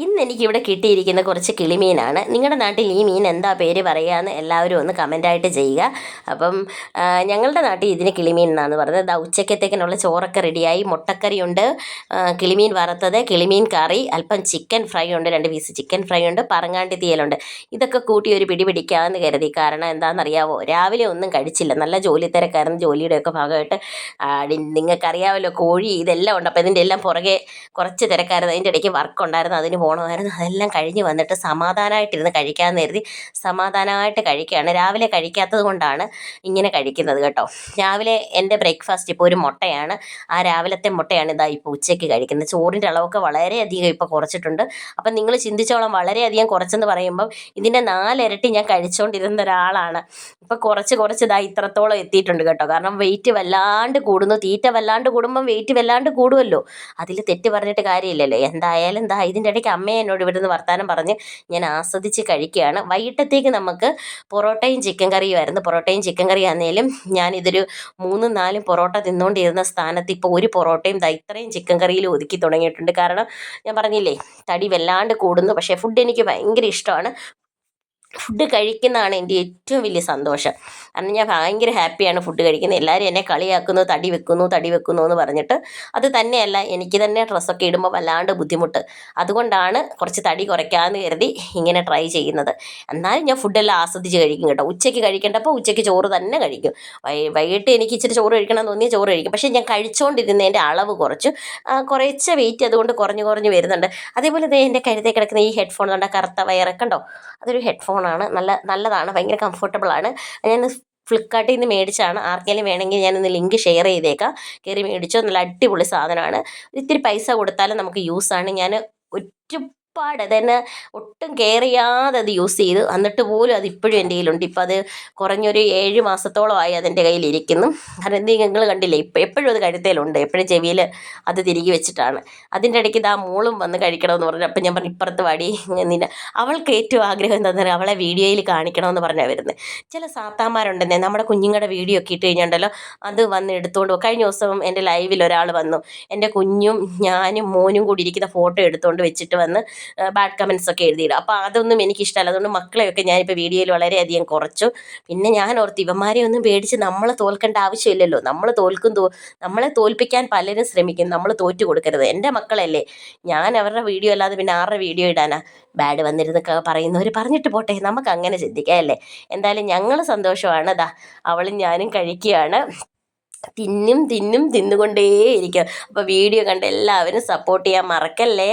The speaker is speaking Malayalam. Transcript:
ഇന്ന് എനിക്കിവിടെ കിട്ടിയിരിക്കുന്ന കുറച്ച് കിളിമീനാണ്. നിങ്ങളുടെ നാട്ടിൽ ഈ മീൻ എന്താ പേര് പറയുകയെന്ന് എല്ലാവരും ഒന്ന് കമൻ്റായിട്ട് ചെയ്യുക. അപ്പം ഞങ്ങളുടെ നാട്ടിൽ ഇതിന് കിളിമീൻ എന്നാണ് പറയുന്നത്. ദാ ഉച്ചക്കത്തേക്കിനുള്ള ചോറൊക്കെ റെഡിയായി. മുട്ടക്കറിയുണ്ട്, കിളിമീൻ വറുത്തത്, കിളിമീൻ കറി, അല്പം ചിക്കൻ ഫ്രൈ ഉണ്ട്, 2 പീസ് ചിക്കൻ ഫ്രൈ ഉണ്ട്, പറങ്ങാണ്ടി തീയലുണ്ട്. ഇതൊക്കെ കൂട്ടി ഒരു പിടി പിടിക്കാമെന്ന് കരുതി. കാരണം എന്താണെന്നറിയാവോ, രാവിലെ ഒന്നും കഴിച്ചില്ല, നല്ല ജോലി തിരക്കായിരുന്നു. ജോലിയുടെയൊക്കെ ഭാഗമായിട്ട് നിങ്ങൾക്കറിയാമല്ലോ, കോഴി ഇതെല്ലാം ഉണ്ട്. അപ്പോൾ ഇതിൻ്റെ എല്ലാം പുറകെ കുറച്ച് തിരക്കായിരുന്നു. അതിൻ്റെ ഇടയ്ക്ക് വർക്ക് ഉണ്ടായിരുന്നു, അതിന് പോകണമായിരുന്നു. അതെല്ലാം കഴിഞ്ഞ് വന്നിട്ട് സമാധാനമായിട്ടിരുന്ന് കഴിക്കാമെന്ന് കരുതി സമാധാനമായിട്ട് കഴിക്കുകയാണ്. രാവിലെ കഴിക്കാത്തത് കൊണ്ടാണ് ഇങ്ങനെ കഴിക്കുന്നത് കേട്ടോ. രാവിലെ എൻ്റെ ബ്രേക്ക്ഫാസ്റ്റ് ഇപ്പോൾ ഒരു മുട്ടയാണ്. ആ രാവിലത്തെ മുട്ടയാണ് ഇതാ ഇപ്പോൾ ഉച്ചയ്ക്ക് കഴിക്കുന്നത്. ചോറിൻ്റെ അളവൊക്കെ വളരെയധികം ഇപ്പോൾ കുറച്ചിട്ടുണ്ട്. അപ്പം നിങ്ങൾ ചിന്തിച്ചോളം, വളരെയധികം കുറച്ചെന്ന് പറയുമ്പം ഇതിൻ്റെ 4 ഇരട്ടി ഞാൻ കഴിച്ചുകൊണ്ടിരുന്ന ഒരാളാണ്. ഇപ്പം കുറച്ച് ഇതാ ഇത്രത്തോളം എത്തിയിട്ടുണ്ട് കേട്ടോ. കാരണം വെയിറ്റ് വല്ലാണ്ട് കൂടുന്നു. തീറ്റ വല്ലാണ്ട് കൂടുമ്പം വെയിറ്റ് വല്ലാണ്ട് കൂടുമല്ലോ. അതിൽ തെറ്റ് പറഞ്ഞിട്ട് കാര്യമില്ലല്ലോ. എന്തായാലും ദാ ഇതിൻ്റെ ഇടയ്ക്ക് അമ്മയെ എന്നോട് ഇവിടുന്ന് വർത്താനം പറഞ്ഞ് ഞാൻ ആസ്വദിച്ച് കഴിക്കുകയാണ്. വൈകിട്ടത്തേക്ക് നമുക്ക് പൊറോട്ടയും ചിക്കൻ കറിയുമായിരുന്നു. പൊറോട്ടയും ചിക്കൻ കറി ആണെങ്കിലും ഞാനിതൊരു 3-4 പൊറോട്ട തിന്നുകൊണ്ടിരുന്ന സ്ഥാനത്ത് ഇപ്പോൾ ഒരു പൊറോട്ടയും ദാ ഇത്രയും ചിക്കൻ കറിയിൽ ഒതുക്കി തുടങ്ങിയിട്ടുണ്ട്. കാരണം ഞാൻ പറഞ്ഞില്ലേ, തടി വല്ലാണ്ട് കൂടുന്നു. പക്ഷേ ഫുഡ് എനിക്ക് ഭയങ്കര ഇഷ്ടമാണ്. ഫുഡ് കഴിക്കുന്നതാണ് എൻ്റെ ഏറ്റവും വലിയ സന്തോഷം. കാരണം ഞാൻ ഭയങ്കര ഹാപ്പിയാണ് ഫുഡ് കഴിക്കുന്നത്. എല്ലാവരും എന്നെ കളിയാക്കുന്നു, തടി വെക്കുന്നു എന്ന് പറഞ്ഞിട്ട്. അത് തന്നെയല്ല, എനിക്ക് തന്നെ ഡ്രസ്സൊക്കെ ഇടുമ്പോൾ വല്ലാണ്ട് ബുദ്ധിമുട്ട്. അതുകൊണ്ടാണ് കുറച്ച് തടി കുറയ്ക്കാമെന്ന് കരുതി ഇങ്ങനെ ട്രൈ ചെയ്യുന്നത്. എന്നാലും ഞാൻ ഫുഡെല്ലാം ആസ്വദിച്ച് കഴിക്കും കേട്ടോ. ഉച്ചയ്ക്ക് കഴിക്കേണ്ടപ്പോൾ ഉച്ചയ്ക്ക് ചോറ് തന്നെ കഴിക്കും. വൈകിട്ട് എനിക്ക് ഇച്ചിരി ചോറ് കഴിക്കണം എന്ന് തോന്നിയാൽ ചോറ് കഴിക്കും. പക്ഷേ ഞാൻ കഴിച്ചുകൊണ്ടിരുന്നതിൻ്റെ അളവ് കുറച്ച് വെയിറ്റ് അതുകൊണ്ട് കുറഞ്ഞ് വരുന്നുണ്ട്. അതേപോലെ എൻ്റെ കഴുത്തിൽ കിടക്കുന്ന ഈ ഹെഡ്ഫോൺ കണ്ട കറുത്ത വയറൊക്കെ ഉണ്ടോ, അതൊരു ഹെഡ്ഫോണാണ്. നല്ലതാണ്, ഭയങ്കര കംഫർട്ടബിളാണ്. ഞാൻ ഫ്ലിപ്കാർട്ടിൽ നിന്ന് മേടിച്ചാണ്. ആർക്കെങ്കിലും വേണമെങ്കിൽ ഞാനൊന്ന് ലിങ്ക് ഷെയർ ചെയ്തേക്കാം, കയറി മേടിച്ചോ. നല്ല അടിപൊളി സാധനമാണ്. ഇത്തിരി പൈസ കൊടുത്താലും നമുക്ക് യൂസാണ്. ഞാൻ ഒരുപാട് അതന്നെ ഒട്ടും കെയർ ചെയ്യാതെ അത് യൂസ് ചെയ്തു, എന്നിട്ട് പോലും അത് ഇപ്പോഴും എൻ്റെ കയ്യിലുണ്ട്. ഇപ്പം അത് കുറഞ്ഞൊരു 7 മാസത്തോളമായി അതെൻ്റെ കയ്യിലിരിക്കുന്നു. കാരണം നിങ്ങൾ കണ്ടില്ലേ, ഇപ്പം എപ്പോഴും അത് കഴുത്തേലുണ്ട്, എപ്പോഴും ചെവിയിൽ അത് തിരികെ വെച്ചിട്ടാണ്. അതിൻ്റെ ഇടയ്ക്ക് ഇതാ മോളും വന്ന് കഴിക്കണമെന്ന് പറഞ്ഞു. അപ്പം ഞാൻ പറഞ്ഞു, ഇപ്പുറത്ത് വാടി നിന്നെ. അവൾക്ക് ഏറ്റവും ആഗ്രഹം എന്താണെന്ന് പറയുക, അവളെ വീഡിയോയിൽ കാണിക്കണമെന്ന് പറഞ്ഞാൽ വരുന്നത്. ചില സാത്താന്മാരുണ്ടെന്നേ, നമ്മുടെ കുഞ്ഞുങ്ങളുടെ വീഡിയോ ഒക്കെ ഇട്ട് കഴിഞ്ഞുണ്ടല്ലോ, അത് വന്ന് എടുത്തുകൊണ്ട് പോകും. കഴിഞ്ഞ ദിവസം എൻ്റെ ലൈവിൽ ഒരാൾ വന്നു, എൻ്റെ കുഞ്ഞും ഞാനും മോനും കൂടി ഇരിക്കുന്ന ഫോട്ടോ എടുത്തുകൊണ്ട് വെച്ചിട്ട് വന്ന് ബാഡ് കമൻസ് ഒക്കെ എഴുതിയിടും. അപ്പോൾ അതൊന്നും എനിക്കിഷ്ടമല്ല. അതുകൊണ്ട് മക്കളെയൊക്കെ ഞാനിപ്പോൾ വീഡിയോയിൽ വളരെയധികം കുറച്ചു. പിന്നെ ഞാൻ ഓർത്ത്, ഇവന്മാരെ ഒന്നും പേടിച്ച് നമ്മൾ തോൽക്കേണ്ട ആവശ്യമില്ലല്ലോ. നമ്മളെ തോൽപ്പിക്കാൻ പലരും ശ്രമിക്കും, നമ്മൾ തോറ്റു കൊടുക്കരുത്. എൻ്റെ മക്കളല്ലേ, ഞാൻ അവരുടെ വീഡിയോ അല്ലാതെ പിന്നെ ആരുടെ വീഡിയോ ഇടാനാ? ബാഡ് വന്നിരുന്നൊക്കെ പറയുന്നവർ പറഞ്ഞിട്ട് പോട്ടെ, നമുക്ക് അങ്ങനെ ചിന്തിക്കാം അല്ലേ. എന്തായാലും ഞങ്ങൾ സന്തോഷമാണ്. ദാ അവളും ഞാനും കഴിക്കുകയാണ്. തിന്നുകൊണ്ടേയിരിക്കും. അപ്പോൾ വീഡിയോ കണ്ട് എല്ലാവരും സപ്പോർട്ട് ചെയ്യാൻ മറക്കല്ലേ.